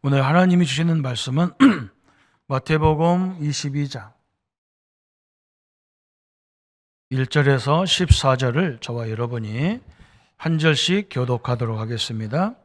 오늘 하나님이 주시는 말씀은 마태복음 22장 1절에서 14절을 저와 여러분이 한 절씩 교독하도록 하겠습니다.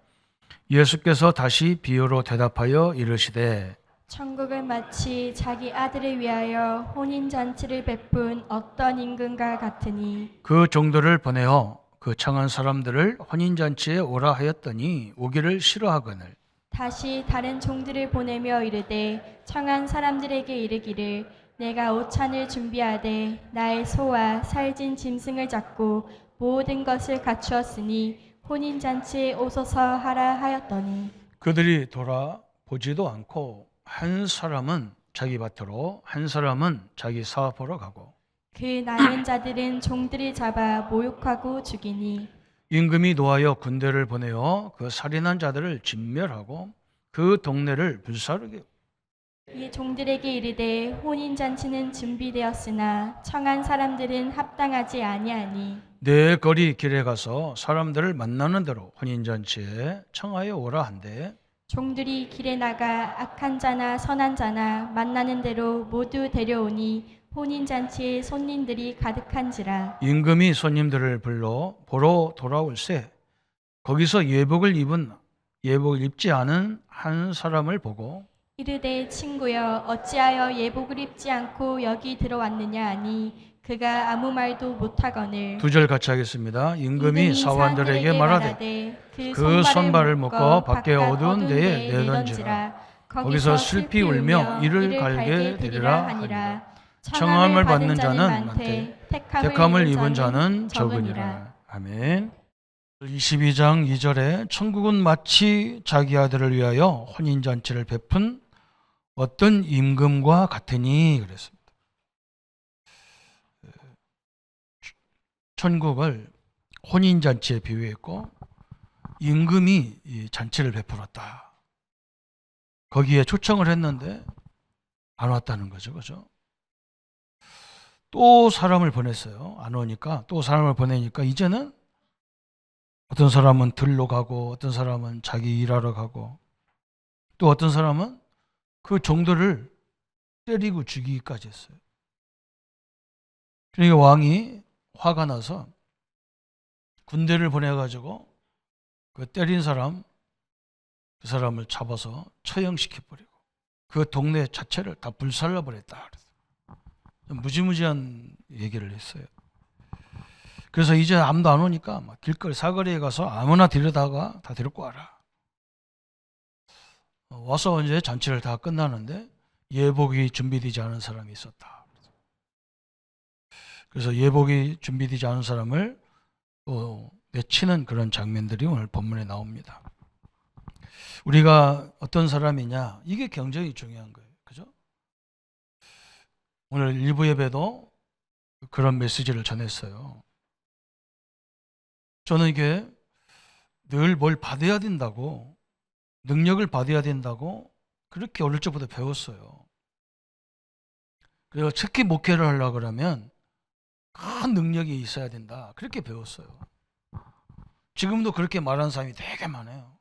예수께서 다시 비유로 대답하여 이르시되 천국은 마치 자기 아들을 위하여 혼인잔치를 베푼 어떤 임금과 같으니 그 종들을 보내어 그 청한 사람들을 혼인잔치에 오라 하였더니 오기를 싫어하거늘 다시 다른 종들을 보내며 이르되 청한 사람들에게 이르기를 내가 오찬을 준비하되 나의 소와 살진 짐승을 잡고 모든 것을 갖추었으니 혼인잔치에 오소서 하라 하였더니 그들이 돌아보지도 않고 한 사람은 자기 밭으로 한 사람은 자기 사업으로 가고 그 남은 자들은 종들이 잡아 모욕하고 죽이니 임금이 노하여 군대를 보내어 그 살인한 자들을 진멸하고 그 동네를 불사르게 이 종들에게 이르되 혼인잔치는 준비되었으나 청한 사람들은 합당하지 아니하니 내 거리 길에 가서 사람들을 만나는 대로 혼인잔치에 청하여 오라 한대 종들이 길에 나가 악한 자나 선한 자나 만나는 대로 모두 데려오니 혼인잔치에 손님들이 가득한지라. 임금이 손님들을 불러 보러 돌아올세 거기서 예복을 입지 않은 한 사람을 보고 이르되 친구여 어찌하여 예복을 입지 않고 여기 들어왔느냐 하니 그가 아무 말도 못하거늘 두 절 같이 하겠습니다. 임금이 사관들에게 말하되 그 손발을 묶어 밖에 어두운 데에 내던지라 거기서 슬피 울며 이를 갈게 되리라 하니라. 청함을 받는 자는 많되 택함을 입은 자는 적으니라. 아멘. 22장 2절에 천국은 마치 자기 아들을 위하여 혼인잔치를 베푼 어떤 임금과 같으니 그랬습니다. 천국을 혼인잔치에 비유했고 임금이 이 잔치를 베풀었다. 거기에 초청을 했는데 안 왔다는 거죠. 그죠? 또 사람을 보냈어요. 안 오니까 또 사람을 보내니까 이제는 어떤 사람은 들로 가고 어떤 사람은 자기 일하러 가고 또 어떤 사람은 그 종들을 때리고 죽이기까지 했어요. 그러니까 왕이 화가 나서 군대를 보내가지고 그 때린 사람 그 사람을 잡아서 처형시켜버리고 그 동네 자체를 다 불살라버렸다. 무지무지한 얘기를 했어요. 그래서 이제 아무도 안 오니까 막 길거리 사거리에 가서 아무나 데려다가 다 데리고 와라. 와서 이제 잔치를 다 끝나는데 예복이 준비되지 않은 사람이 있었다. 그래서 예복이 준비되지 않은 사람을 또 내치는 그런 장면들이 오늘 본문에 나옵니다. 우리가 어떤 사람이냐 이게 굉장히 중요한 거예요. 그죠? 오늘 일부 예배도 그런 메시지를 전했어요. 저는 이게 늘 뭘 받아야 된다고 능력을 받아야 된다고 그렇게 어릴 적부터 배웠어요. 그리고 특히 목회를 하려고 그러면 큰 능력이 있어야 된다. 그렇게 배웠어요. 지금도 그렇게 말하는 사람이 되게 많아요.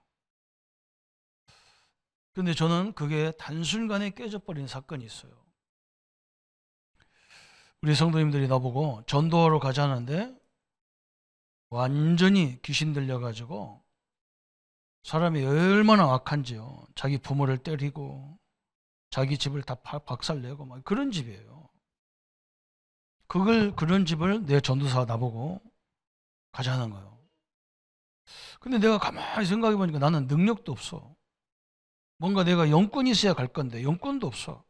그런데 저는 그게 단순간에 깨져버린 사건이 있어요. 우리 성도님들이 나보고 전도하러 가자는데 완전히 귀신 들려가지고 사람이 얼마나 악한지요. 자기 부모를 때리고 자기 집을 다 박살내고 막 그런 집이에요. 그런 집을 내 전도사가 나보고 가자는 거예요. 근데 내가 가만히 생각해 보니까 나는 능력도 없어. 뭔가 내가 영권이 있어야 갈 건데 영권도 없어.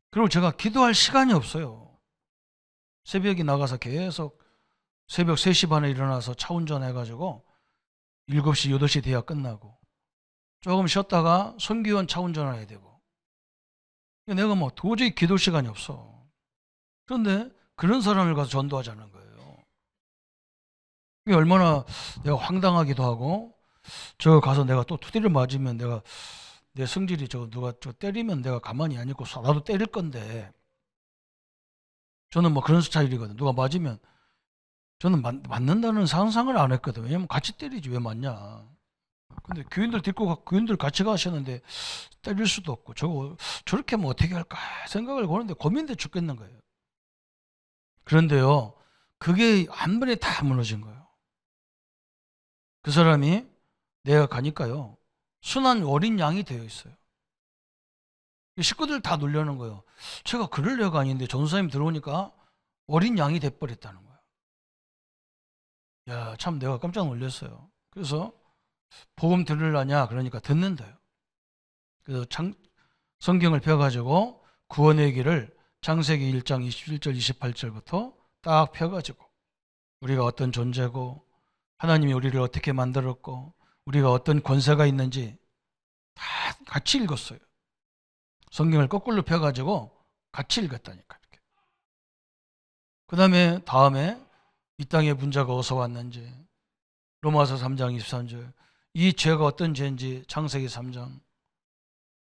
그리고 제가 기도할 시간이 없어요. 새벽에 나가서 계속 새벽 3시 반에 일어나서 차 운전해가지고 7시, 8시 돼야 끝나고 조금 쉬었다가 선교원 차 운전해야 되고 내가 뭐 도저히 기도 시간이 없어. 그런데 그런 사람을 가서 전도하자는 거예요. 그게 얼마나 내가 황당하기도 하고 저 가서 내가 또 투대를 맞으면 내가 내 성질이 누가 때리면 내가 가만히 안 있고 나도 때릴 건데 저는 뭐 그런 스타일이거든. 누가 맞으면 저는 맞는다는 상상을 안 했거든. 왜냐면 같이 때리지 왜 맞냐. 근데 교인들 데리고 교인들 같이 가시는데 때릴 수도 없고 저렇게 하면 어떻게 할까 생각을 거는데 고민돼 죽겠는 거예요. 그런데요, 그게 한 번에 다 무너진 거예요. 그 사람이 내가 가니까요, 순한 어린 양이 되어 있어요. 식구들 다 놀려는 거예요. 제가 그럴 애가 아닌데 전도사님 들어오니까 어린 양이 돼버렸다는 거예요. 야, 참 내가 깜짝 놀랐어요. 그래서 복음 들으려냐 그러니까 듣는다요. 그래서 성경을 펴가지고 구원의 길을 창세기 1장 27절 28절부터 딱 펴가지고 우리가 어떤 존재고 하나님이 우리를 어떻게 만들었고 우리가 어떤 권세가 있는지 다 같이 읽었어요. 성경을 거꾸로 펴가지고 같이 읽었다니까. 이렇게. 다음에 이 땅에 문제가 어디서 왔는지 로마서 3장 23절 이 죄가 어떤 죄인지 창세기 3장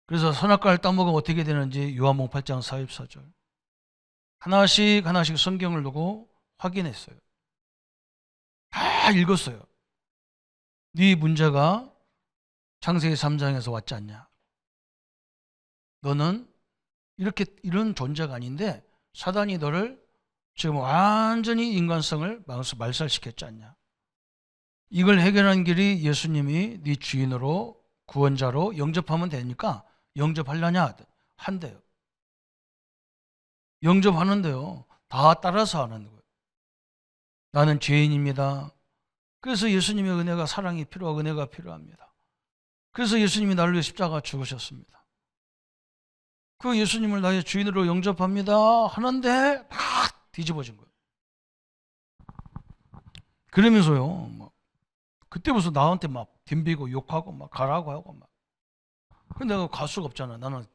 그래서 선악과를 따먹으면 어떻게 되는지 요한복음 8장 44절 하나씩 성경을 두고 확인했어요. 다 읽었어요. 네 문제가 창세기 3장에서 왔지 않냐. 너는 이런 존재가 아닌데 사단이 너를 지금 완전히 인간성을 말살시켰지 않냐. 이걸 해결한 길이 예수님이 네 주인으로 구원자로 영접하면 되니까 영접하려냐 한대요. 영접하는데요. 다 따라서 하는 거예요. 나는 죄인입니다. 그래서 예수님의 은혜가 사랑이 필요하고 은혜가 필요합니다. 그래서 예수님이 나를 위해 십자가 죽으셨습니다. 그 예수님을 나의 주인으로 영접합니다 하는데 다 뒤집어진 거예요. 그러면서요. 그때부터 나한테 막 덤비고 욕하고 막 가라고 하고 막. 근데 내가 갈 수가 없잖아. 나는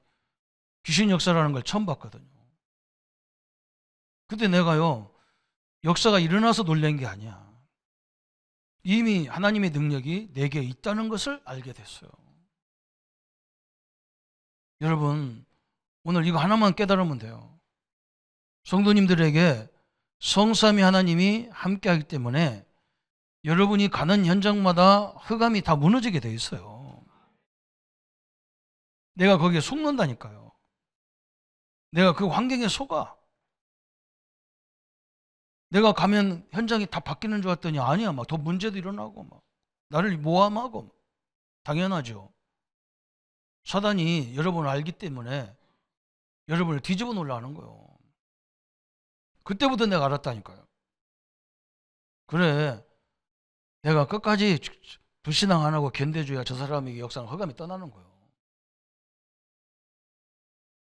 귀신 역사라는 걸 처음 봤거든요. 근데 내가요. 역사가 일어나서 놀란 게 아니야. 이미 하나님의 능력이 내게 있다는 것을 알게 됐어요. 여러분, 오늘 이거 하나만 깨달으면 돼요. 성도님들에게 성삼위 하나님이 함께하기 때문에 여러분이 가는 현장마다 흑암이 다 무너지게 돼 있어요. 내가 거기에 속는다니까요. 내가 그 환경에 속아. 내가 가면 현장이 다 바뀌는 줄 알았더니 아니야. 막 더 문제도 일어나고 막 나를 모함하고. 당연하죠. 사단이 여러분을 알기 때문에 여러분을 뒤집어 놓으려는 거예요. 그때부터 내가 알았다니까요. 그래, 내가 끝까지 불신앙 안 하고 견뎌줘야 저 사람에게 역사는 흑암이 떠나는 거예요.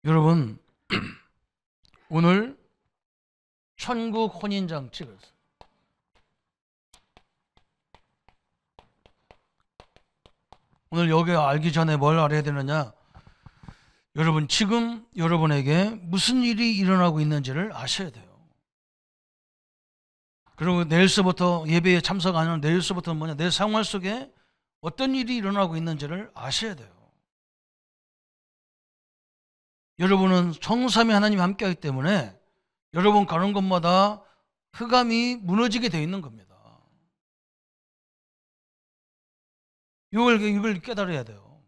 여러분, 오늘 천국 혼인장치를 오늘 여기 알기 전에 뭘 알아야 되느냐? 여러분, 지금 여러분에게 무슨 일이 일어나고 있는지를 아셔야 돼요. 그리고 내일서부터 예배에 참석하는 내일서부터는 뭐냐? 내 생활 속에 어떤 일이 일어나고 있는지를 아셔야 돼요. 여러분은 성삼위 하나님이 함께하기 때문에 여러분 가는 곳마다 흑암이 무너지게 되어 있는 겁니다. 이걸 깨달아야 돼요.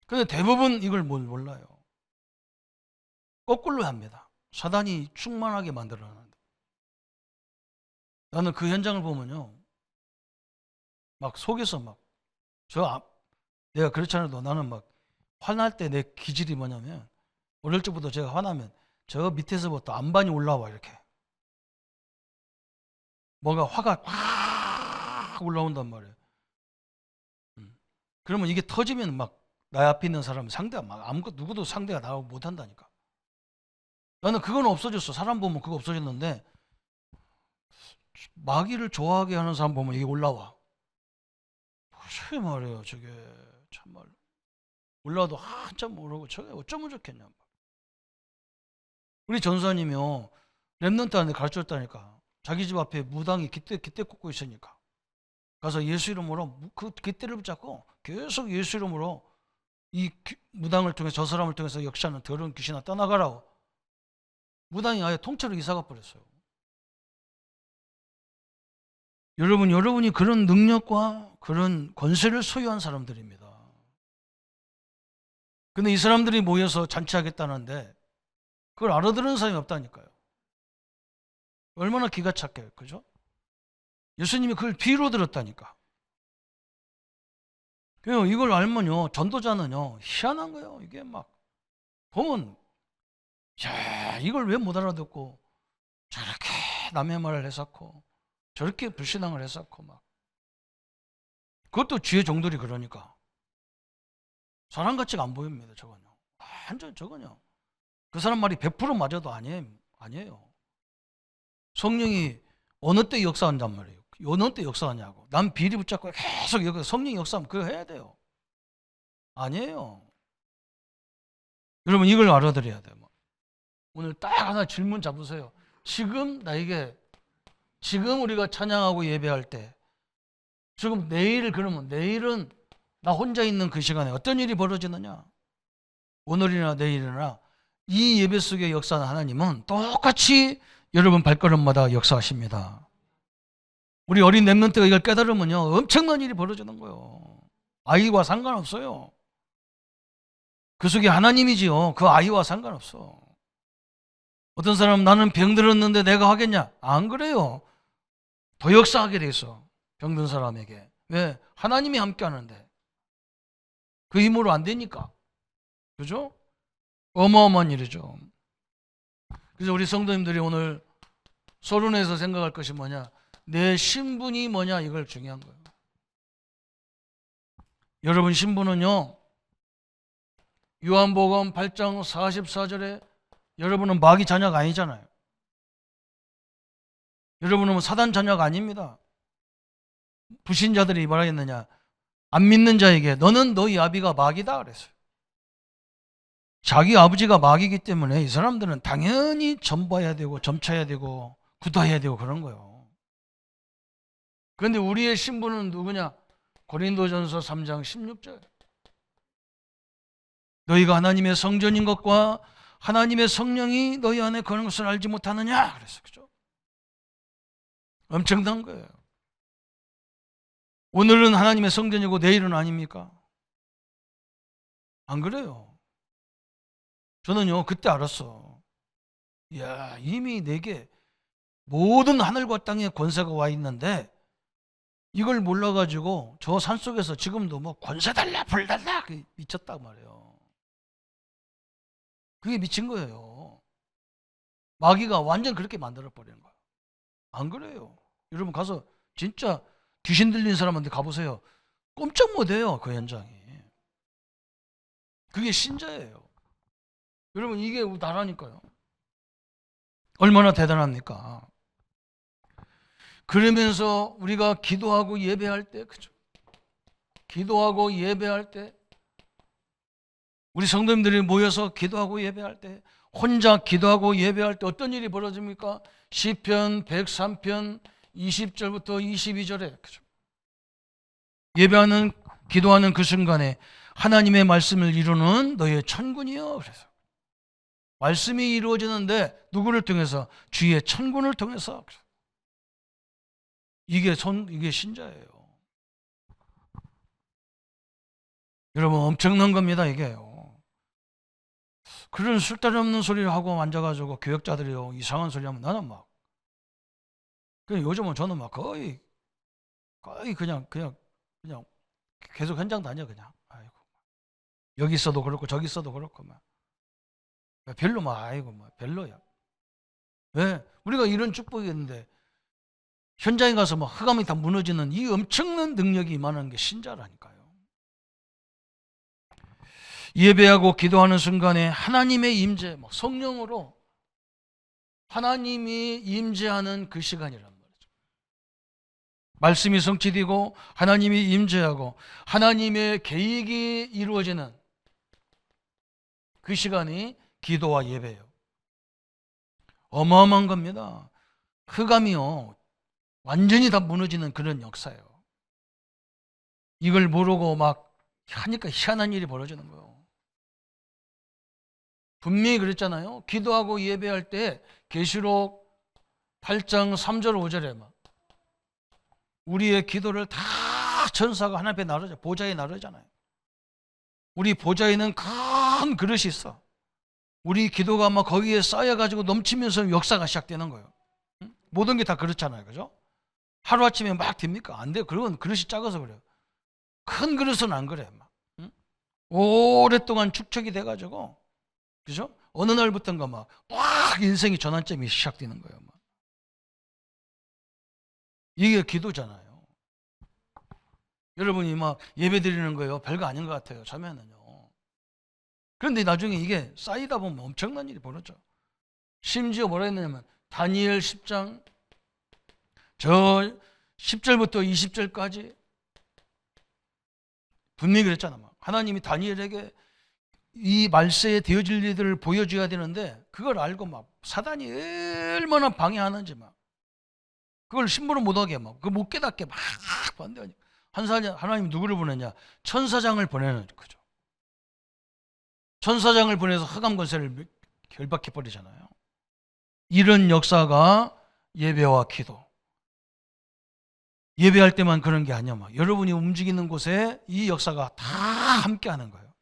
근데 대부분 이걸 몰라요. 거꾸로 합니다. 사단이 충만하게 만들어놨는데. 나는 그 현장을 보면요. 막 속에서 내가 그렇지 않아도 나는 막 화날 때 내 기질이 뭐냐면 어릴 적부터 제가 화나면 저 밑에서부터 안반이 올라와 이렇게. 뭔가 화가 확 올라온단 말이에요. 그러면 이게 터지면 막 나 앞에 있는 사람은 상대가 막 누구도 상대가 나하고 못한다니까. 나는 그건 없어졌어. 사람 보면 그거 없어졌는데 마귀를 좋아하게 하는 사람 보면 이게 올라와. 무슨 말이에요, 저게. 참말. 올라와도 한참 모르고 저게 어쩌면 좋겠냐. 우리 전사님이요. 랩런트한테 가르쳤다니까. 자기 집 앞에 무당이 깃대 꽂고 있으니까. 가서 예수 이름으로 그 깃대를 붙잡고 계속 예수 이름으로 이 무당을 통해서 저 사람을 통해서 역사하는 더러운 귀신아 떠나가라고. 무당이 아예 통째로 이사가 버렸어요. 여러분이 그런 능력과 그런 권세를 소유한 사람들입니다. 근데 이 사람들이 모여서 잔치하겠다는데 그걸 알아들은 사람이 없다니까요. 얼마나 기가 착해요. 그죠? 예수님이 그걸 비유로 들었다니까. 이걸 알면요, 전도자는요, 희한한 거예요. 이게 막, 보면, 야, 이걸 왜 못 알아듣고, 저렇게 남의 말을 했었고, 저렇게 불신앙을 했었고, 막. 그것도 주의 종들이 그러니까. 사람 같지가 안 보입니다, 저건요. 완전 저건요. 그 사람 말이 100% 맞아도 아니에요. 성령이 어느 때 역사한단 말이에요. 어느 때 역사하냐고. 남 비리 붙잡고 계속 성령이 역사하면 그거 해야 돼요. 아니에요. 여러분 이걸 알아들어야 돼요. 오늘 딱 하나 질문 잡으세요. 지금 우리가 찬양하고 예배할 때, 지금 그러면 내일은 나 혼자 있는 그 시간에 어떤 일이 벌어지느냐? 오늘이나 내일이나 이 예배 속에 역사하는 하나님은 똑같이 여러분 발걸음마다 역사하십니다. 우리 어린 렘넌트가 이걸 깨달으면요, 엄청난 일이 벌어지는 거예요. 아이와 상관없어요. 그 속에 하나님이지요. 그 아이와 상관없어. 어떤 사람은 나는 병들었는데 내가 하겠냐? 안 그래요. 더 역사하게 돼 있어. 병든 사람에게. 왜? 하나님이 함께 하는데. 그 힘으로 안 되니까. 그죠? 어마어마한 일이죠. 그래서 우리 성도님들이 오늘 서론에서 생각할 것이 뭐냐? 내 신분이 뭐냐? 이걸 중요한 거예요. 여러분 신분은요, 요한복음 8장 44절에 여러분은 마귀 자녀가 아니잖아요. 여러분은 사단 자녀가 아닙니다. 불신자들이 뭐라 했느냐? 안 믿는 자에게 너는 너희 아비가 마귀다 그랬어요. 자기 아버지가 마귀이기 때문에 이 사람들은 당연히 점봐야 되고 점쳐야 되고 굳어야 되고 그런 거예요. 그런데 우리의 신분은 누구냐? 고린도전서 3장 16절. 너희가 하나님의 성전인 것과 하나님의 성령이 너희 안에 거하는 것을 알지 못하느냐? 그랬어요. 그죠? 엄청난 거예요. 오늘은 하나님의 성전이고 내일은 아닙니까? 안 그래요. 저는요, 그때 알았어. 이야, 이미 내게 모든 하늘과 땅의 권세가 와 있는데 이걸 몰라가지고 저 산속에서 지금도 뭐 권세 달라 불 달라 미쳤단 말이에요. 그게 미친 거예요. 마귀가 완전 그렇게 만들어버리는 거예요. 안 그래요. 여러분 가서 진짜 귀신 들린 사람한테 가보세요. 꼼짝 못해요. 그 현장이. 그게 신자예요. 여러분 이게 나라니까요. 얼마나 대단합니까? 그러면서 우리가 기도하고 예배할 때, 그죠? 기도하고 예배할 때, 우리 성도님들이 모여서 기도하고 예배할 때, 혼자 기도하고 예배할 때 어떤 일이 벌어집니까? 시편 103편 20절부터 22절에, 그죠? 예배하는, 기도하는 그 순간에 하나님의 말씀을 이루는 너의 천군이여. 그래서 말씀이 이루어지는데 누구를 통해서? 주의 천군을 통해서. 이게 신자예요. 여러분 엄청난 겁니다. 이게요. 그런 쓸데없는 소리를 하고 앉아가지고 교역자들이요 이상한 소리 하면 나는 막 요즘은 저는 막 거의 그냥 계속 현장 다녀 그냥. 아이고 여기 있어도 그렇고 저기 있어도 그렇고 막 별로 막 아이고 막 별로야. 왜? 우리가 이런 축복이 있는데 현장에 가서 막 흑암이 다 무너지는 이 엄청난 능력이 임하는 게 신자라니까요. 예배하고 기도하는 순간에 하나님의 임재, 성령으로 하나님이 임재하는 그 시간이란 말이죠. 말씀이 성취되고 하나님이 임재하고 하나님의 계획이 이루어지는 그 시간이 기도와 예배예요. 어마어마한 겁니다. 흑암이요 완전히 다 무너지는 그런 역사예요. 이걸 모르고 막 하니까 희한한 일이 벌어지는 거예요. 분명히 그랬잖아요. 기도하고 예배할 때 계시록 8장 3절 5절에 막 우리의 기도를 다 천사가 하나님 앞에 나르죠. 보좌에 나르잖아요. 우리 보좌에는 큰 그릇이 있어. 우리 기도가 막 거기에 쌓여가지고 넘치면서 역사가 시작되는 거예요. 모든 게 다 그렇잖아요. 그죠? 하루아침에 막 됩니까? 안 돼요. 그건 그릇이 작아서 그래요. 큰 그릇은 안 그래. 막. 오랫동안 축적이 돼가지고, 그죠? 어느 날부터인가 막 인생의 전환점이 시작되는 거예요. 막. 이게 기도잖아요. 여러분이 막 예배 드리는 거예요. 별거 아닌 것 같아요. 처음에는요. 그런데 나중에 이게 쌓이다 보면 엄청난 일이 벌어져. 심지어 뭐라 했냐면 다니엘 10장 저 10절부터 20절까지 분명히 그랬잖아. 막. 하나님이 다니엘에게 이 말세에 되어질 일들을 보여줘야 되는데 그걸 알고 막 사단이 얼마나 방해하는지 막 그걸 심부름 못하게 막 그 못 깨닫게 막 반대하니까 하나님이 누구를 보내냐? 천사장을 보내는 거죠. 천사장을 보내서 흑암 권세를 결박해 버리잖아요. 이런 역사가 예배와 기도. 예배할 때만 그런 게 아니야. 막. 여러분이 움직이는 곳에 이 역사가 다 함께 하는 거예요.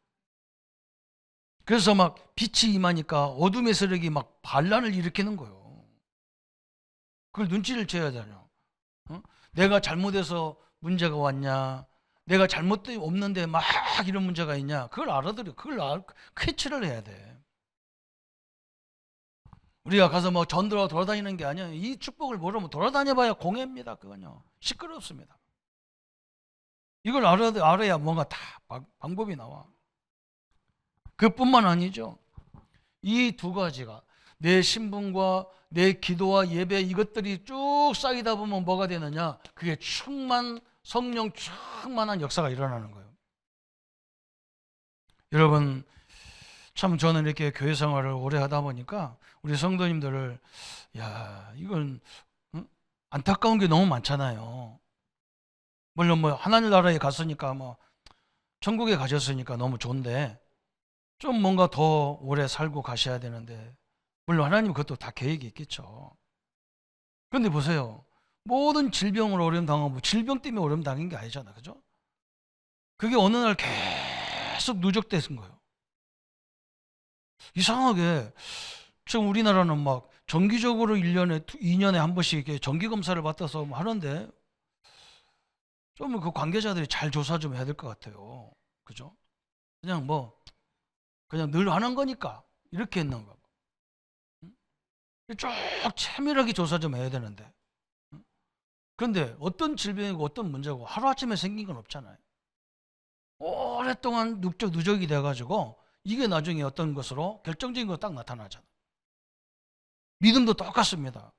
그래서 막 빛이 임하니까 어둠의 세력이 막 반란을 일으키는 거예요. 그걸 눈치를 채야 되냐. 내가 잘못해서 문제가 왔냐. 내가 잘못이 없는데 막 이런 문제가 있냐. 그걸 알아들여. 그걸 캐치를 해야 돼. 우리가 가서 뭐 전도로 돌아다니는 게 아니에요. 이 축복을 모르면 돌아다녀봐야 공예입니다. 그건요. 시끄럽습니다. 이걸 알아야 뭔가 다 방법이 나와. 그뿐만 아니죠. 이 두 가지가 내 신분과 내 기도와 예배 이것들이 쭉 쌓이다 보면 뭐가 되느냐? 그게 성령 충만한 역사가 일어나는 거예요. 여러분 참 저는 이렇게 교회 생활을 오래 하다 보니까 우리 성도님들을 이건 안타까운 게 너무 많잖아요. 물론 뭐 하나님 나라에 갔으니까 뭐 천국에 가셨으니까 너무 좋은데 좀 뭔가 더 오래 살고 가셔야 되는데 물론 하나님 그것도 다 계획이 있겠죠. 그런데 보세요. 모든 질병으로 어려움 당하고 질병 때문에 어려움 당한 게 아니잖아. 그죠? 그게 어느 날 계속 누적되는 거예요. 이상하게 지금 우리나라는 막 정기적으로 1년에 2년에 한 번씩 이렇게 정기 검사를 받아서 하는데 좀 그 관계자들이 잘 조사 좀 해야 될 것 같아요. 그죠? 그냥 늘 하는 거니까 이렇게 했는 거. 쭉 세밀하게 조사 좀 해야 되는데. 그런데 어떤 질병이고 어떤 문제고 하루아침에 생긴 건 없잖아요. 오랫동안 누적이 돼가지고 이게 나중에 어떤 것으로 결정적인 거 딱 나타나잖아. 믿음도 똑같습니다.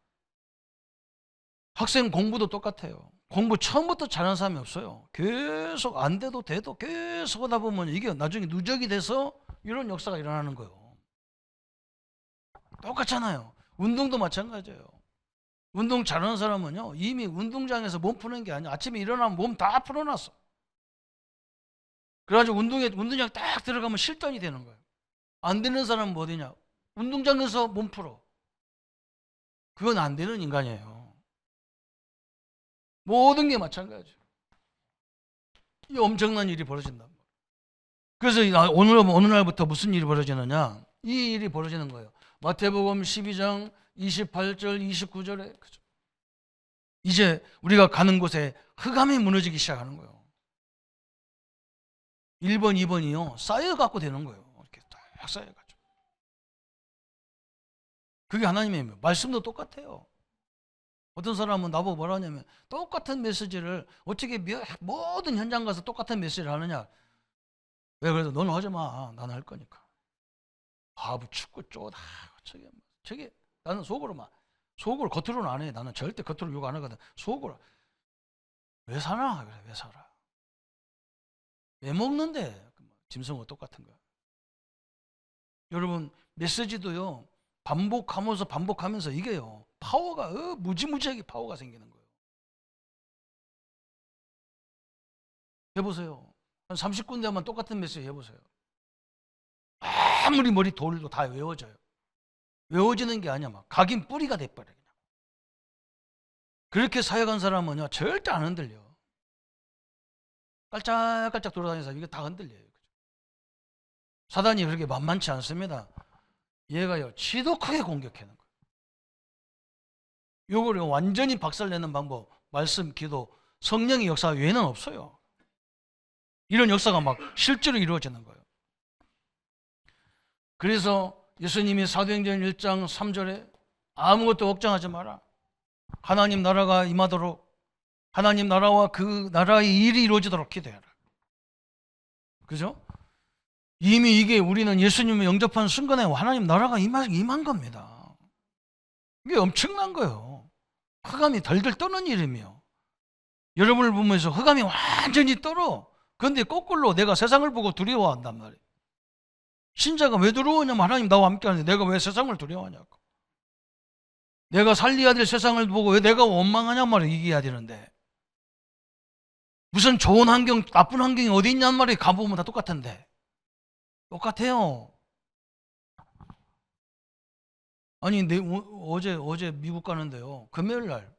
학생 공부도 똑같아요. 공부 처음부터 잘하는 사람이 없어요. 계속 안 돼도 계속 하다 보면 이게 나중에 누적이 돼서 이런 역사가 일어나는 거예요. 똑같잖아요. 운동도 마찬가지예요. 운동 잘하는 사람은요 이미 운동장에서 몸 푸는 게 아니야. 아침에 일어나면 몸 다 풀어놨어. 그래가지고 운동장 딱 들어가면 실전이 되는 거예요. 안 되는 사람은 뭐 되냐? 운동장에서 몸 풀어. 그건 안 되는 인간이에요. 모든 게 마찬가지예요. 이 엄청난 일이 벌어진단 말이에요. 그래서 어느 날부터 무슨 일이 벌어지느냐? 이 일이 벌어지는 거예요. 마태복음 12장 28절 29절에 그죠? 이제 우리가 가는 곳에 흑암이 무너지기 시작하는 거예요. 1번, 2번이요 쌓여갖고 되는 거예요. 이렇게 딱 쌓여가지고. 그게 하나님의 말씀도 똑같아요. 어떤 사람은 나보고 뭐라 하냐면 똑같은 메시지를 어떻게 모든 현장 가서 똑같은 메시지를 하느냐. 왜 그래서 너는 하지 마. 나는 할 거니까. 춥고 쪼다. 저게 나는 속으로 겉으로는 안 해. 나는 절대 겉으로 욕 안 하거든. 속으로 왜 사나? 그래 왜 살아? 왜 먹는데? 짐승은 똑같은 거야. 여러분 메시지도요 반복하면서 이게요 파워가 무지무지하게 파워가 생기는 거예요. 해보세요. 한 30군데만 똑같은 메시지 해보세요. 아무리 머리 돌도 다 외워져요. 외워지는 게 아니야. 막 각인 뿌리가 돼버려. 그냥. 그렇게 사역한 사람은요 절대 안 흔들려. 깔짝깔짝 돌아다니면서 이게 다 흔들려요. 사단이 그렇게 만만치 않습니다. 얘가요, 지도 크게 공격하는 거예요. 요거를 완전히 박살내는 방법, 말씀, 기도, 성령의 역사 외에는 없어요. 이런 역사가 막 실제로 이루어지는 거예요. 그래서 예수님이 사도행전 1장 3절에 아무것도 걱정하지 마라. 하나님 나라가 임하도록, 하나님 나라와 그 나라의 일이 이루어지도록 기도해라. 그죠? 이미 이게 우리는 예수님을 영접한 순간에 하나님 나라가 임한 겁니다. 이게 엄청난 거예요. 흑암이 덜덜 떠는 일이며, 여러분을 보면서 흑암이 완전히 떨어. 그런데 거꾸로 내가 세상을 보고 두려워한단 말이에요. 신자가 왜 두려워하냐면 하나님 나와 함께 하는데 내가 왜 세상을 두려워하냐고. 내가 살려야 될 세상을 보고 왜 내가 원망하냔 말이에요. 이겨야 되는데. 무슨 좋은 환경, 나쁜 환경이 어디 있냔 말이에요. 가보면 다 똑같은데. 똑같아요. 아니, 어제 미국 가는데요. 금요일 날,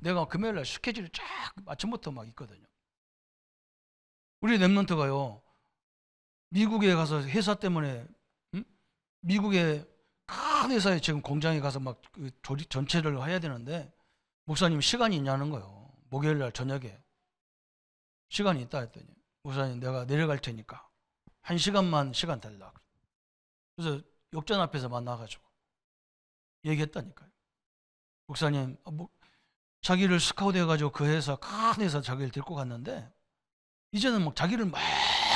내가 금요일 날 스케줄이 쫙 아침부터 막 있거든요. 우리 랩런트가요, 미국에 가서 회사 때문에, 미국의 큰 회사에 지금 공장에 가서 막 조립 전체를 해야 되는데, 목사님 시간이 있냐는 거예요. 목요일 날 저녁에. 시간이 있다 했더니, 목사님 내가 내려갈 테니까 1시간만 시간 달라. 그래서 역전 앞에서 만나가지고 얘기했다니까요. 목사님, 자기를 스카우트 해가지고 그 회사, 큰 회사 자기를 데리고 갔는데, 이제는 막 자기를 막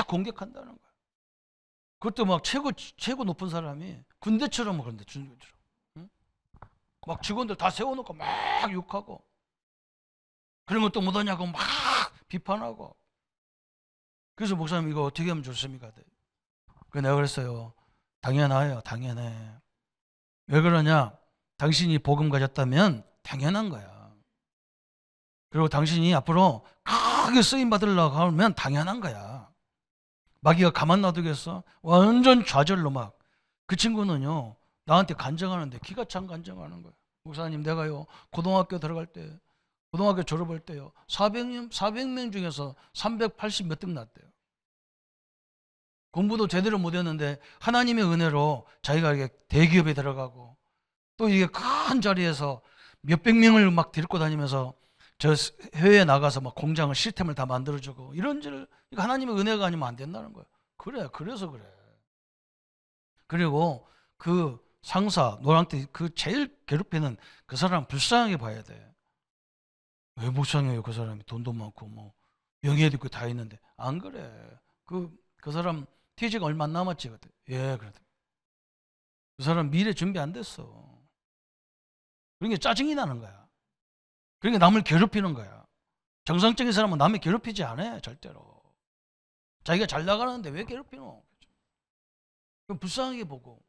공격한다는 거예요. 그것도 막 최고 높은 사람이 군대처럼 그런데 군대처럼. 응? 막 직원들 다 세워놓고 막 욕하고, 그런 것도 못하냐고 막 비판하고. 그래서 목사님 이거 어떻게 하면 좋습니까? 그래서 내가 그랬어요. 당연해요. 당연해. 왜 그러냐? 당신이 복음 가졌다면 당연한 거야. 그리고 당신이 앞으로 크게 쓰임 받으려고 하면 당연한 거야. 마귀가 가만 놔두겠어? 완전 좌절로 막. 그 친구는요, 나한테 간증하는데 기가 찬 간증하는 거야. 목사님, 내가요, 고등학교 들어갈 때, 고등학교 졸업할 때요, 400명 중에서 380 몇 등 났대요. 공부도 제대로 못했는데 하나님의 은혜로 자기가 이게 대기업에 들어가고, 또 이게 큰 자리에서 몇백 명을 막 데리고 다니면서 저 해외에 나가서 막 공장을 시스템을 다 만들어주고, 이런 줄, 이거 하나님의 은혜가 아니면 안 된다는 거예요. 그래, 그래서 그래. 그리고 그 상사, 너한테 그 제일 괴롭히는 그 사람 불쌍하게 봐야 돼. 왜 불쌍해요? 그 사람이 돈도 많고 뭐 명예도 있고 다 있는데. 안 그래. 그 사람 퇴직 얼마 안 남았지? 그때. 예, 그래도. 그 사람 미래 준비 안 됐어. 그러니까 짜증이 나는 거야. 그러니까 남을 괴롭히는 거야. 정상적인 사람은 남을 괴롭히지 않아요, 절대로. 자기가 잘 나가는데 왜 괴롭히노? 그럼 불쌍하게 보고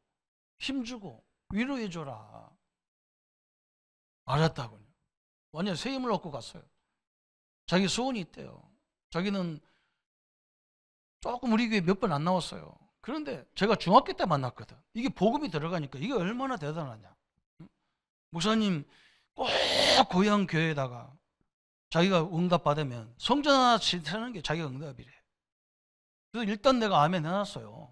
힘주고 위로해줘라. 알았다고요. 완전 새 힘을 얻고 갔어요. 자기 소원이 있대요. 자기는 조금 우리 교회 몇 번 안 나왔어요. 그런데 제가 중학교 때 만났거든. 이게 복음이 들어가니까 이게 얼마나 대단하냐. 목사님 꼭 고향 교회에다가 자기가 응답 받으면 성전 하나 짓는 게 자기가 응답이래. 그래서 일단 내가 아멘 해놨어요.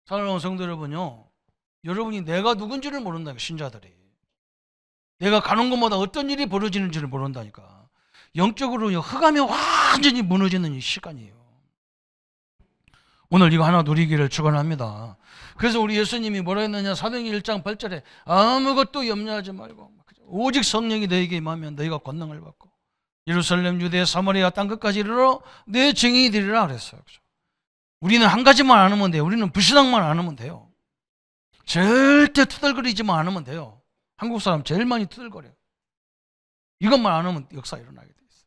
사랑하는 성도 여러분요, 여러분이 내가 누군지를 모른다니까. 신자들이 내가 가는 곳마다 어떤 일이 벌어지는지를 모른다니까. 영적으로 흑암이 완전히 무너지는 이 시간이에요. 오늘 이거 하나 누리기를 축원합니다. 그래서 우리 예수님이 뭐라 했느냐? 사도행전 1장 8절에 아무것도 염려하지 말고 오직 성령이 너에게 임하면 너희가 권능을 받고 예루살렘, 유대, 사마리아 땅 끝까지 이르러 내 증인이 되리라 그랬어요. 그렇죠? 우리는 한 가지만 안 하면 돼요. 우리는 불신앙만 안 하면 돼요. 절대 투덜거리지만 않으면 돼요. 한국 사람 제일 많이 투덜거려요. 이것만 안 하면 역사 일어나게 돼 있어요.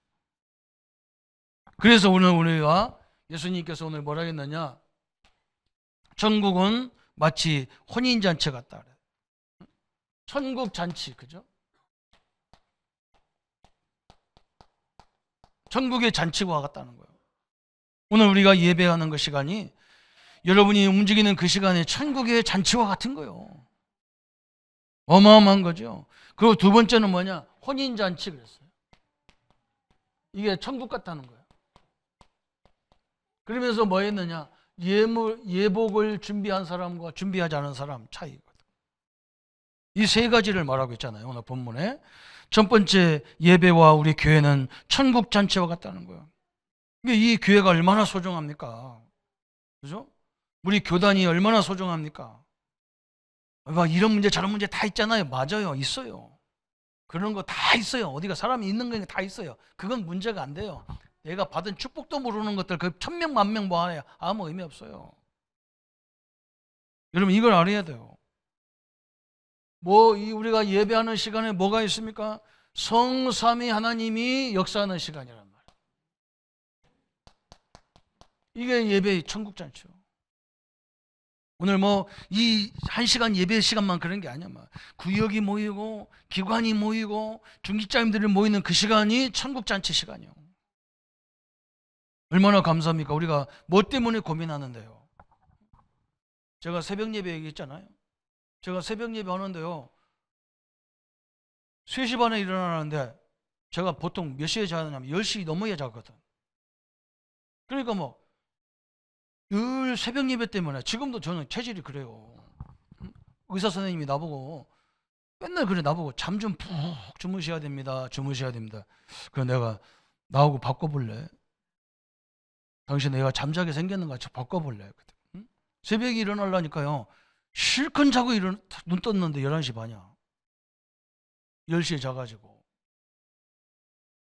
그래서 오늘 우리가 예수님께서 오늘 뭐라 했느냐? 천국은 마치 혼인잔치 같다. 천국 잔치, 그죠? 천국의 잔치와 같다는 거예요. 오늘 우리가 예배하는 그 시간이 여러분이 움직이는 그 시간에 천국의 잔치와 같은 거예요. 어마어마한 거죠. 그리고 두 번째는 뭐냐? 혼인잔치 그랬어요. 이게 천국 같다는 거예요. 그러면서 뭐 했느냐? 예복을 준비한 사람과 준비하지 않은 사람 차이거든. 이 세 가지를 말하고 있잖아요. 오늘 본문에. 첫 번째, 예배와 우리 교회는 천국 잔치와 같다는 거예요. 이 교회가 얼마나 소중합니까? 그죠? 우리 교단이 얼마나 소중합니까? 막 이런 문제 저런 문제 다 있잖아요. 맞아요. 있어요. 그런 거 다 있어요. 어디가 사람이 있는 거 다 있어요. 그건 문제가 안 돼요. 내가 받은 축복도 모르는 것들 그 1000명 만명 뭐 하냐 아무 의미 없어요. 여러분 이걸 알아야 돼요. 우리가 예배하는 시간에 뭐가 있습니까? 성삼위 하나님이 역사하는 시간이란 말이에요. 이게 예배의 천국 잔치요. 오늘 이 1시간 예배 시간만 그런 게 아니야. 구역이 모이고 기관이 모이고 중직자님들이 모이는 그 시간이 천국 잔치 시간이요. 얼마나 감사합니까? 우리가 뭐 때문에 고민하는데요. 제가 새벽 예배 얘기했잖아요. 제가 새벽 예배 하는데요. 3시 반에 일어나는데 제가 보통 몇 시에 자냐면 10시 넘어야 자거든. 그러니까 늘 새벽 예배 때문에 지금도 저는 체질이 그래요. 의사 선생님이 나보고 맨날 그래 나보고 잠 좀 푹 주무셔야 됩니다. 주무셔야 됩니다. 그래서 내가 나하고 바꿔볼래? 당신 내가 잠자게 생겼는가? 바꿔볼래? 응? 새벽에 일어나려니까요. 실컷 자고 눈 떴는데 11시 반이야. 10시에 자가지고.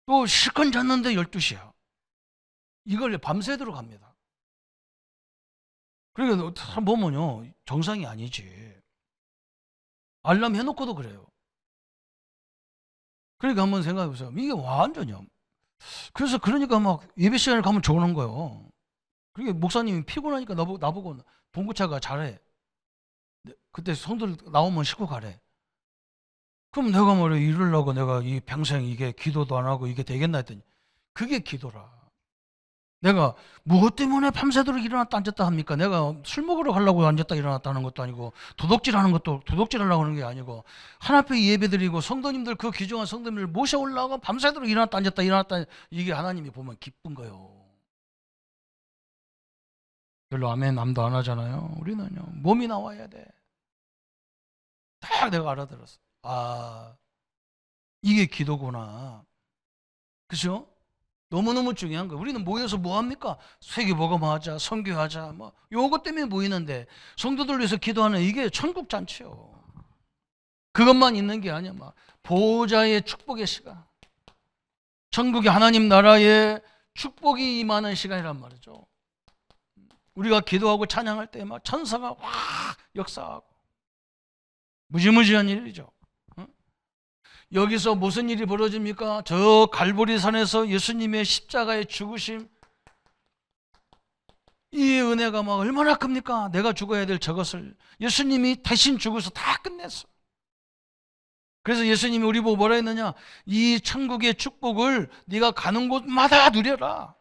또 실컷 잤는데 12시야. 이걸 밤새도록 합니다. 그러니까 사람 보면요. 정상이 아니지. 알람 해놓고도 그래요. 그러니까 한번 생각해 보세요. 이게 완전요. 그러니까 막 예배 시간에 가면 좋은 거예요. 그러니까 목사님이 피곤하니까 나보고 봉구차가 잘해. 그때 성도들 나오면 싣고 가래. 그럼 내가 이러려고 내가 이 평생 이게 기도도 안 하고 이게 되겠나 했더니 그게 기도라. 내가 무엇 때문에 밤새도록 일어났다 앉았다 합니까? 내가 술 먹으러 가려고 앉았다 일어났다는 것도 아니고 도둑질하려고 하는 게 아니고 하나님께 예배드리고 성도님들 그 귀중한 성도님들 모셔오려고 밤새도록 일어났다 앉았다 이게 하나님이 보면 기쁜 거예요. 별로 아멘 남도 안 하잖아요. 우리는요 몸이 나와야 돼. 딱 내가 알아들었어. 아 이게 기도구나. 그죠? 너무너무 중요한 거예요. 우리는 모여서 뭐 합니까? 세계복음하자, 선교하자, 요것 때문에 모이는데 성도들 위해서 기도하는 이게 천국 잔치요. 그것만 있는 게 아니야. 보호자의 축복의 시간. 천국의 하나님 나라의 축복이 임하는 시간이란 말이죠. 우리가 기도하고 찬양할 때 천사가 역사하고 무지무지한 일이죠. 여기서 무슨 일이 벌어집니까? 저 갈보리산에서 예수님의 십자가의 죽으심, 이 은혜가 얼마나 큽니까? 내가 죽어야 될 저것을 예수님이 대신 죽어서 다 끝냈어. 그래서 예수님이 우리 보고 뭐라 했느냐? 이 천국의 축복을 네가 가는 곳마다 누려라.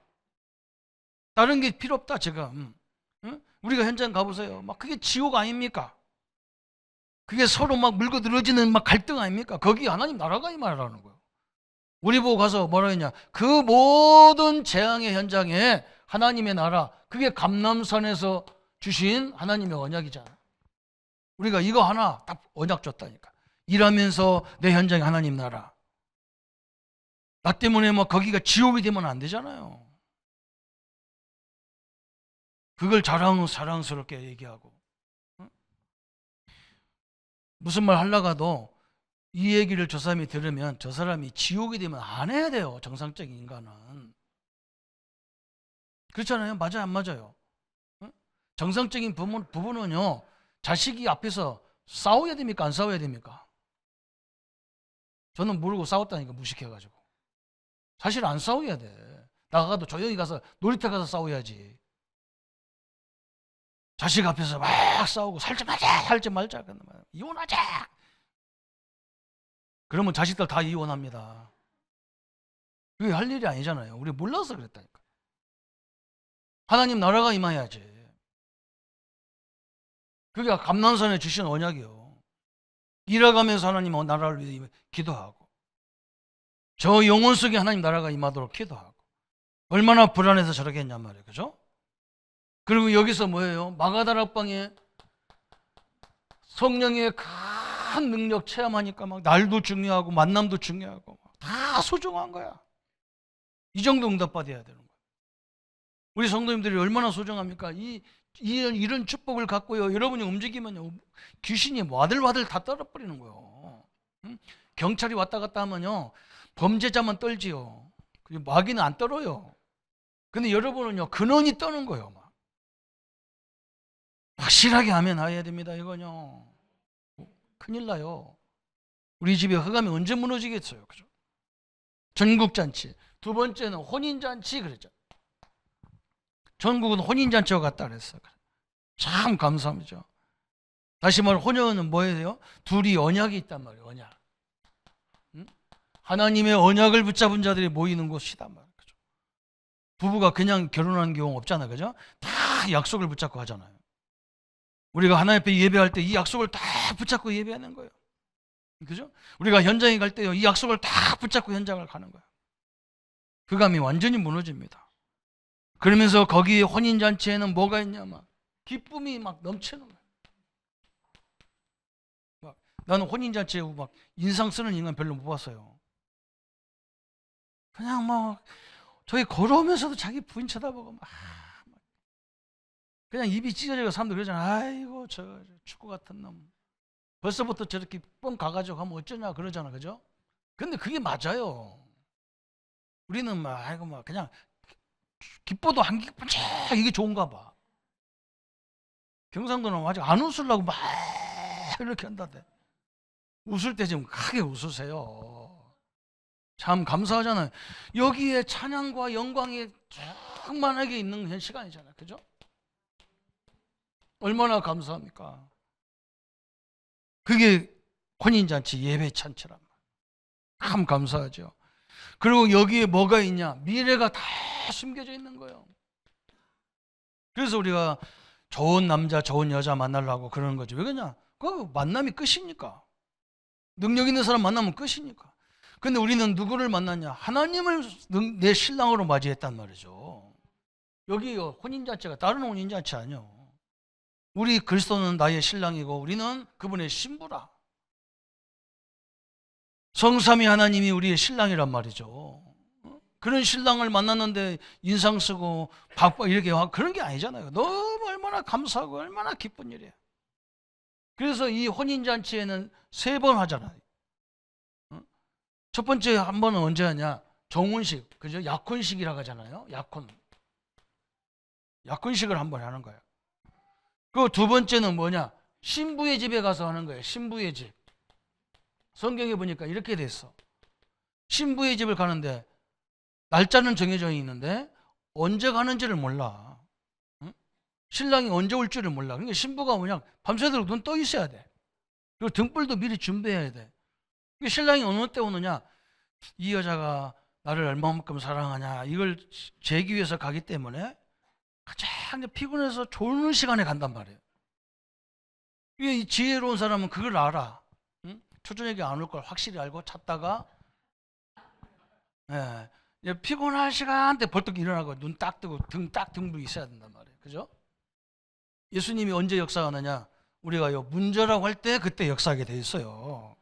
다른 게 필요 없다 지금. 응? 우리가 현장 가보세요. 그게 지옥 아닙니까? 그게 서로 물고 늘어지는 갈등 아닙니까? 거기 하나님 나라가 이 말하는 거예요. 우리 보고 가서 뭐라 했냐? 그 모든 재앙의 현장에 하나님의 나라, 그게 감람산에서 주신 하나님의 언약이잖아. 우리가 이거 하나 딱 언약 줬다니까. 일하면서 내 현장에 하나님 나라. 나 때문에 거기가 지옥이 되면 안 되잖아요. 그걸 자랑스럽게 얘기하고. 무슨 말 하려가도 이 얘기를 저 사람이 들으면 저 사람이 지옥이 되면 안 해야 돼요. 정상적인 인간은. 그렇잖아요. 맞아요? 안 맞아요? 정상적인 부부는요. 자식이 앞에서 싸워야 됩니까? 안 싸워야 됩니까? 저는 모르고 싸웠다니까 무식해가지고. 사실 안 싸워야 돼. 나가도 조용히 가서 놀이터 가서 싸워야지. 자식 앞에서 막 싸우고 살지 말자 이혼하자. 그러면 자식들 다 이혼합니다. 그게 할 일이 아니잖아요. 우리 몰라서 그랬다니까. 하나님 나라가 임해야지. 그게 감난산에 주신 언약이요. 일해가면서 하나님 나라를 위해 기도하고 저 영혼 속에 하나님 나라가 임하도록 기도하고. 얼마나 불안해서 저렇게 했냔 말이에요. 그죠? 그리고 여기서 뭐예요? 마가다락방에 성령의 큰 능력 체험하니까 막 날도 중요하고 만남도 중요하고 다 소중한 거야. 이 정도 응답받아야 되는 거야. 우리 성도님들이 얼마나 소중합니까? 이런 축복을 갖고요. 여러분이 움직이면요. 귀신이 와들와들 다 떨어버리는 거예요. 응? 경찰이 왔다 갔다 하면요. 범죄자만 떨지요. 마귀는 안 떨어요. 근데 여러분은요. 근원이 떠는 거예요. 막. 확실하게 하면 해야 됩니다. 이거요. 큰일 나요. 우리 집에 흑암이 언제 무너지겠어요. 그죠? 전국잔치. 두 번째는 혼인잔치 그랬죠. 전국은 혼인잔치와 같다 그랬어. 참 감사합니다. 다시 말해 혼연은 뭐예요? 둘이 언약이 있단 말이에요. 언약. 응? 하나님의 언약을 붙잡은 자들이 모이는 곳이단 말이에요. 그죠? 부부가 그냥 결혼하는 경우 없잖아요. 그죠? 다 약속을 붙잡고 하잖아요. 우리가 하나님 앞에 예배할 때 이 약속을 다 붙잡고 예배하는 거예요. 그죠? 우리가 현장에 갈 때요. 이 약속을 다 붙잡고 현장을 가는 거예요. 그 감이 완전히 무너집니다. 그러면서 거기 혼인잔치에는 뭐가 있냐면 기쁨이 막 넘치는 거예요. 나는 혼인잔치에 막 인상 쓰는 인간 별로 못 봤어요. 그냥 막 저기 걸어오면서도 자기 부인 쳐다보고 막 그냥 입이 찢어지고 사람들 그러잖아. 아이고 저 축구 같은 놈. 벌써부터 저렇게 뻥 가가지고 하면 어쩌냐 그러잖아. 그죠? 근데 그게 맞아요. 우리는 막 아이고 막 그냥 기뻐도 한 기쁨씩 이게 좋은가 봐. 경상도는 아직 안 웃으려고 막 이렇게 한다대. 웃을 때 좀 크게 웃으세요. 참 감사하잖아요. 여기에 찬양과 영광이 충만하게 있는 시간이잖아요. 그죠? 얼마나 감사합니까? 그게 혼인잔치 예배잔치란 말이에요. 참 감사하죠. 그리고 여기에 뭐가 있냐? 미래가 다 숨겨져 있는 거예요. 그래서 우리가 좋은 남자, 좋은 여자 만나려고 그러는 거죠. 왜 그러냐? 그 만남이 끝이니까. 능력 있는 사람 만나면 끝이니까. 근데 우리는 누구를 만났냐? 하나님을 내 신랑으로 맞이했단 말이죠. 여기 혼인잔치가 다른 혼인잔치 아니에요. 우리 그리스도는 나의 신랑이고 우리는 그분의 신부라. 성삼위 하나님이 우리의 신랑이란 말이죠. 그런 신랑을 만났는데 인상 쓰고 바빠 이렇게 그런 게 아니잖아요. 너무 얼마나 감사하고 얼마나 기쁜 일이에요. 그래서 이 혼인잔치에는 3번 하잖아요. 첫 번째 한 번은 언제 하냐? 정혼식, 그죠? 약혼식이라고 하잖아요. 약혼식을 한 번 하는 거예요. 그 두 번째는 뭐냐? 신부의 집에 가서 하는 거예요. 신부의 집. 성경에 보니까 이렇게 돼 있어. 신부의 집을 가는데 날짜는 정해져 있는데 언제 가는지를 몰라. 응? 신랑이 언제 올 줄을 몰라. 그러니까 신부가 그냥 밤새도록 눈 떠 있어야 돼. 그리고 등불도 미리 준비해야 돼. 신랑이 어느 때 오느냐? 이 여자가 나를 얼마만큼 사랑하냐 이걸 재기 위해서 가기 때문에 가장 피곤해서 졸는 시간에 간단 말이에요. 이 지혜로운 사람은 그걸 알아. 응? 초저녁에 안 올 걸 확실히 알고 찾다가 피곤할 시간대 벌떡 일어나고 눈 딱 뜨고 등 딱 등불이 있어야 된단 말이에요. 그죠? 예수님이 언제 역사하느냐? 우리가 문제라고 할 때 그때 역사하게 돼 있어요.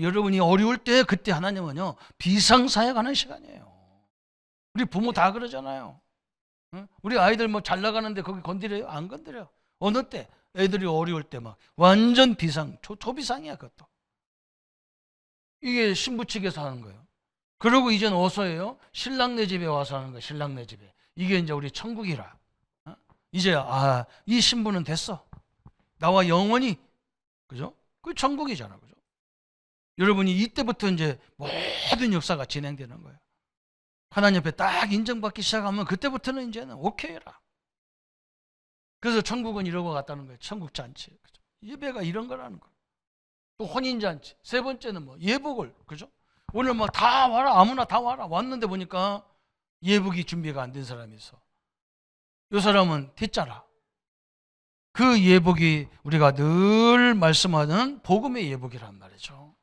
여러분이 어려울 때 그때 하나님은요 비상사역하는 시간이에요. 우리 부모 다 그러잖아요. 응? 우리 아이들 뭐 잘 나가는데 거기 건드려요? 안 건드려. 어느 때 애들이 어려울 때 막 완전 비상, 초비상이야 그것도. 이게 신부 측에서 하는 거예요. 그리고 이제는 어서예요 신랑네 집에 와서 하는 거예요. 신랑네 집에. 이게 이제 우리 천국이라. 이제 이 신부는 됐어. 나와 영원히, 그죠? 그 천국이잖아, 그죠? 여러분이 이때부터 이제 모든 역사가 진행되는 거예요. 하나님 앞에 딱 인정받기 시작하면 그때부터는 이제는 오케이라. 그래서 천국은 이러고 갔다는 거예요. 천국 잔치. 그죠? 예배가 이런 거라는 거예요. 또 혼인 잔치. 3번째는 뭐 예복을, 그죠? 오늘 뭐 다 와라, 아무나 다 와라. 왔는데 보니까 예복이 준비가 안 된 사람이 있어. 이 사람은 됐잖아. 그 예복이 우리가 늘 말씀하는 복음의 예복이란 말이죠.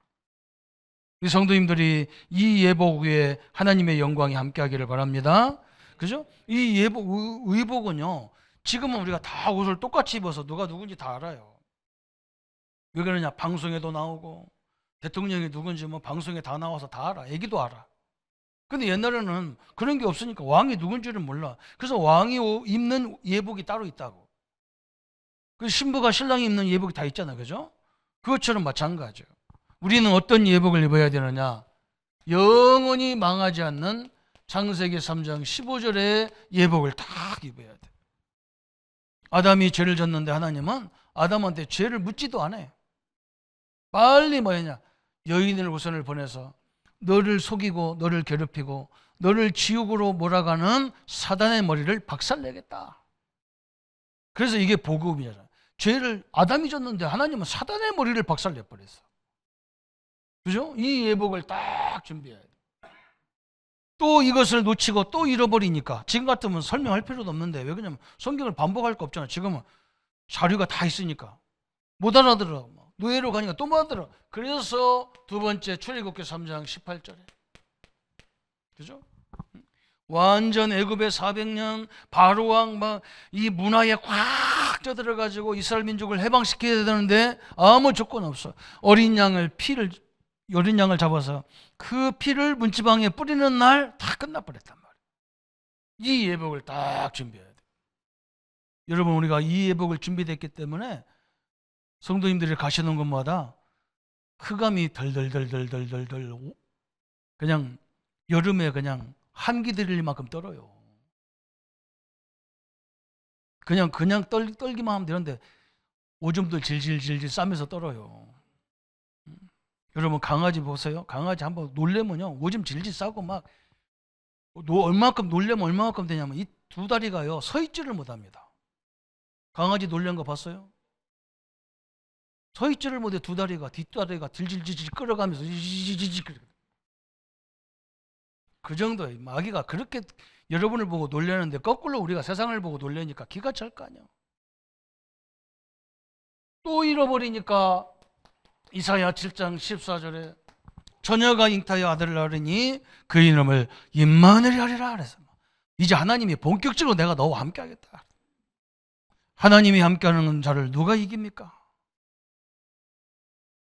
우리 성도님들이 이 예복 위에 하나님의 영광이 함께하기를 바랍니다. 그죠? 이 예복, 의복은요, 지금은 우리가 다 옷을 똑같이 입어서 누가 누군지 다 알아요. 왜 그러냐? 방송에도 나오고 대통령이 누군지 뭐 방송에 다 나와서 다 알아. 애기도 알아. 근데 옛날에는 그런 게 없으니까 왕이 누군지를 몰라. 그래서 왕이 입는 예복이 따로 있다고. 그 신부가 신랑이 입는 예복이 다 있잖아. 그죠? 그것처럼 마찬가지예요. 우리는 어떤 예복을 입어야 되느냐? 영원히 망하지 않는 창세기 3장 15절의 예복을 딱 입어야 돼. 아담이 죄를 졌는데 하나님은 아담한테 죄를 묻지도 않아요. 빨리 뭐였냐? 여인을 우선을 보내서 너를 속이고 너를 괴롭히고 너를 지옥으로 몰아가는 사단의 머리를 박살내겠다. 그래서 이게 복음이잖아요. 죄를 아담이 졌는데 하나님은 사단의 머리를 박살내버렸어. 그죠? 이 예복을 딱 준비해야 돼. 또 이것을 놓치고 또 잃어버리니까 지금 같으면 설명할 필요도 없는데 왜 그러냐면 성경을 반복할 거 없잖아. 지금은 자료가 다 있으니까 못 알아들어. 노예로 가니까 또 못 알아들어. 그래서 두 번째 출애굽기 3장 18절에 그죠? 완전 애굽의 400년 바로왕 막 이 문화에 꽉 쪄들어가지고 이스라엘 민족을 해방시켜야 되는데 아무 조건 없어. 어린 양을 잡아서 그 피를 문지방에 뿌리는 날 다 끝나버렸단 말이에요. 이 예복을 딱 준비해야 돼. 여러분 우리가 이 예복을 준비됐기 때문에 성도님들이 가시는 곳마다 흑암이 덜덜덜덜덜덜 그냥 여름에 그냥 한기 들릴 만큼 떨어요. 그냥 떨기만 하면 되는데 오줌도 질질질질 싸면서 떨어요. 여러분 강아지 보세요. 강아지 한번 놀래면요 오줌 질질 싸고 막 얼마만큼 놀래면 얼마만큼 되냐면 이 두 다리가요 서 있지를 못합니다. 강아지 놀란 거 봤어요? 서 있지를 못해. 두 다리가 뒷다리가 질질질질 끌어가면서 지지지지 그 정도예요. 마귀가 그렇게 여러분을 보고 놀라는데 거꾸로 우리가 세상을 보고 놀라니까 기가 찰 거 아니야. 또 잃어버리니까 이사야 7장 14절에 처녀가 잉타여 아들을 낳으니 그 이름을 임마누엘 하리라 그래서 이제 하나님이 본격적으로 내가 너와 함께 하겠다. 하나님이 함께하는 자를 누가 이깁니까?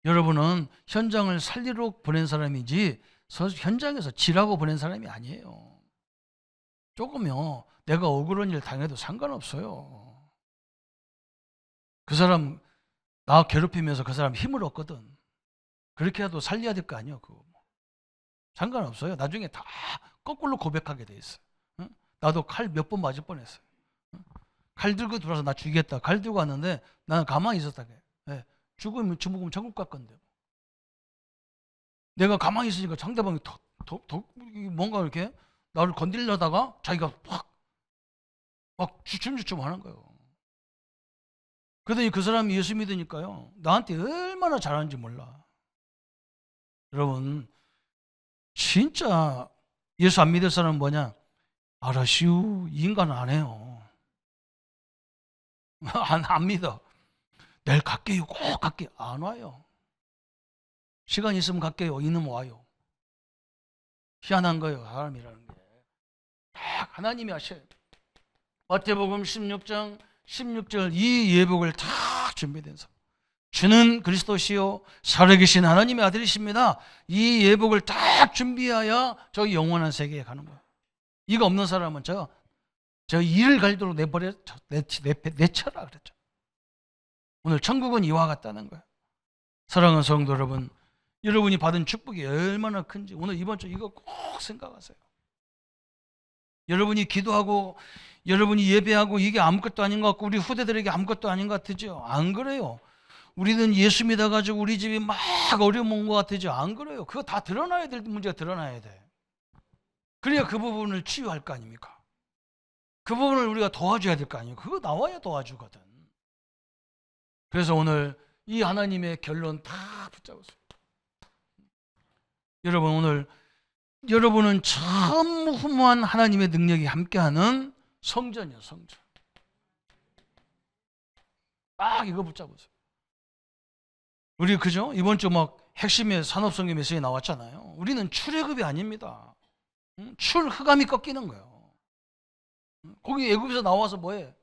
여러분은 현장을 살리러 보낸 사람이지 현장에서 지라고 보낸 사람이 아니에요. 조금요 내가 억울한 일 당해도 상관없어요. 그 사람 나 괴롭히면서 그 사람 힘을 얻거든. 그렇게 해도 살려야 될 거 아니에요. 그거 상관없어요. 나중에 다 거꾸로 고백하게 돼 있어. 응? 나도 칼 몇 번 맞을 뻔했어요. 응? 칼 들고 들어와서 나 죽이겠다. 칼 들고 왔는데 나는 가만히 있었다. 네. 죽으면 천국 갈 건데. 내가 가만히 있으니까 상대방이 뭔가 이렇게 나를 건드리려다가 자기가 막 주춤주춤 하는 거예요. 그러더니 그 사람이 예수 믿으니까요 나한테 얼마나 잘하는지 몰라. 여러분 진짜 예수 안 믿을 사람은 뭐냐? 알아시우 이 인간은 안 해요. 안 믿어. 내일 갈게요. 꼭 갈게요. 안 와요. 시간 있으면 갈게요. 이놈 와요. 희한한 거예요. 사람이라는 게. 딱 하나님이 하셔요. 마태복음 16장 16절 이 예복을 딱 준비된 사람. 주는 그리스도시요 살아계신 하나님의 아들이십니다. 이 예복을 딱 준비하여 저 영원한 세계에 가는 거예요. 이거 없는 사람은 저 일을 갈도록 내쳐라 그랬죠. 오늘 천국은 이와 같다는 거예요. 사랑하는 성도 여러분, 여러분이 받은 축복이 얼마나 큰지 오늘 이번 주 이거 꼭 생각하세요. 여러분이 기도하고 여러분이 예배하고 이게 아무것도 아닌 것 같고 우리 후대들에게 아무것도 아닌 것 같으죠? 안 그래요. 우리는 예수 믿어가지고 우리 집이 막 어려움 온 것 같으죠? 안 그래요. 그거 다 드러나야 될 문제가 드러나야 돼. 그래야 그 부분을 치유할 거 아닙니까? 그 부분을 우리가 도와줘야 될 거 아니에요. 그거 나와야 도와주거든. 그래서 오늘 이 하나님의 결론 다 붙잡으세요. 여러분 오늘 여러분은 참 무한 하나님의 능력이 함께하는 성전이에요. 성전. 딱 이거 붙잡으세요. 우리 그죠? 이번 주 막 핵심의 산업성경 메시지에 나왔잖아요. 우리는 출애굽이 아닙니다. 흑암이 꺾이는 거예요. 거기 애굽에서 나와서 뭐해?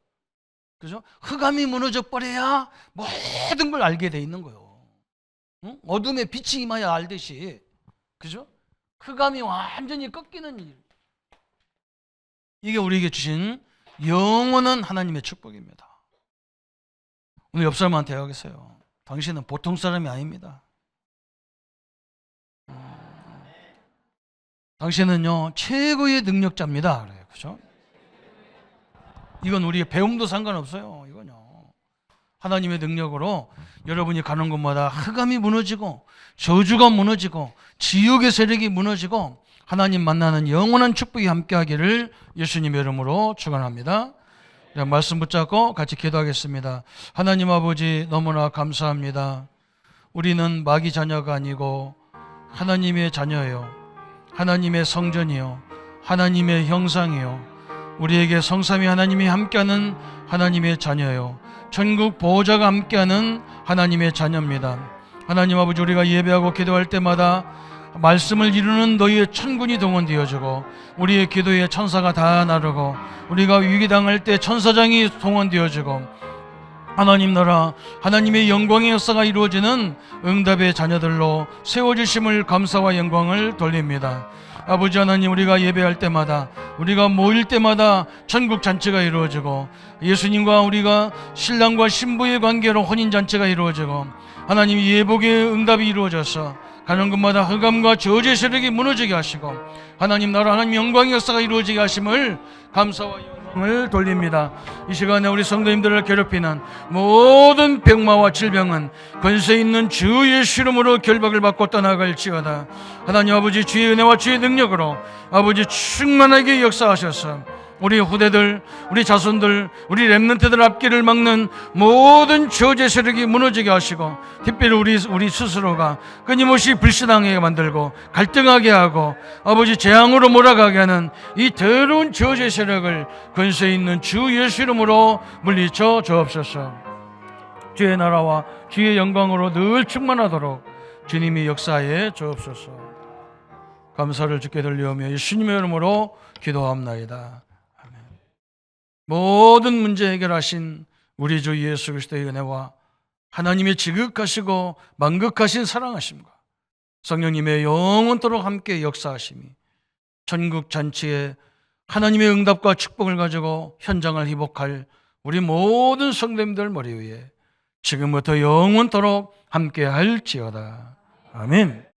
그죠? 흑암이 무너져 버려야 모든 걸 알게 돼 있는 거예요. 어둠에 빛이 임하여 알듯이, 그죠? 흑암이 완전히 꺾이는 일. 이게 우리에게 주신 영원한 하나님의 축복입니다. 오늘 옆 사람한테 하겠어요. 당신은 보통 사람이 아닙니다. 당신은요 최고의 능력자입니다. 그래요, 그죠? 이건 우리의 배움도 상관없어요. 이건요 하나님의 능력으로 여러분이 가는 곳마다 흑암이 무너지고 저주가 무너지고 지옥의 세력이 무너지고 하나님 만나는 영원한 축복이 함께하기를 예수님의 이름으로 축원합니다. 말씀 붙잡고 같이 기도하겠습니다. 하나님 아버지, 너무나 감사합니다. 우리는 마귀 자녀가 아니고 하나님의 자녀예요. 하나님의 성전이요, 하나님의 형상이요, 우리에게 성삼위 하나님이 함께하는 하나님의 자녀예요. 천국 보호자가 함께하는 하나님의 자녀입니다. 하나님 아버지, 우리가 예배하고 기도할 때마다 말씀을 이루는 너희의 천군이 동원되어지고 우리의 기도에 천사가 다 나르고 우리가 위기당할 때 천사장이 동원되어지고 하나님 나라, 하나님의 영광의 역사가 이루어지는 응답의 자녀들로 세워주심을 감사와 영광을 돌립니다. 아버지 하나님, 우리가 예배할 때마다, 우리가 모일 때마다 천국 잔치가 이루어지고 예수님과 우리가 신랑과 신부의 관계로 혼인잔치가 이루어지고 하나님 예복의 응답이 이루어져서 가는 곳마다 흑암과 저주의 세력이 무너지게 하시고 하나님 나라, 하나님 영광의 역사가 이루어지게 하심을 감사와 영광을 돌립니다. 이 시간에 우리 성도님들을 괴롭히는 모든 병마와 질병은 권세 있는 주 예수 이름으로 결박을 받고 떠나갈지어다. 하나님 아버지, 주의 은혜와 주의 능력으로 아버지 충만하게 역사하셔서 우리 후대들, 우리 자손들, 우리 렘넌트들 앞길을 막는 모든 저주의 세력이 무너지게 하시고 특별히 우리 스스로가 끊임없이 불신앙하게 만들고 갈등하게 하고 아버지 재앙으로 몰아가게 하는 이 더러운 저주의 세력을 권세 있는 주 예수 이름으로 물리쳐 주옵소서. 주의 나라와 주의 영광으로 늘 충만하도록 주님이 역사해 주옵소서. 감사를 주께 돌리오며 예수님의 이름으로 기도합나이다. 모든 문제 해결하신 우리 주 예수 그리스도의 은혜와 하나님의 지극하시고 만극하신 사랑하심과 성령님의 영원토록 함께 역사하심이 천국 잔치에 하나님의 응답과 축복을 가지고 현장을 회복할 우리 모든 성도님들 머리 위에 지금부터 영원토록 함께 할지어다. 아멘.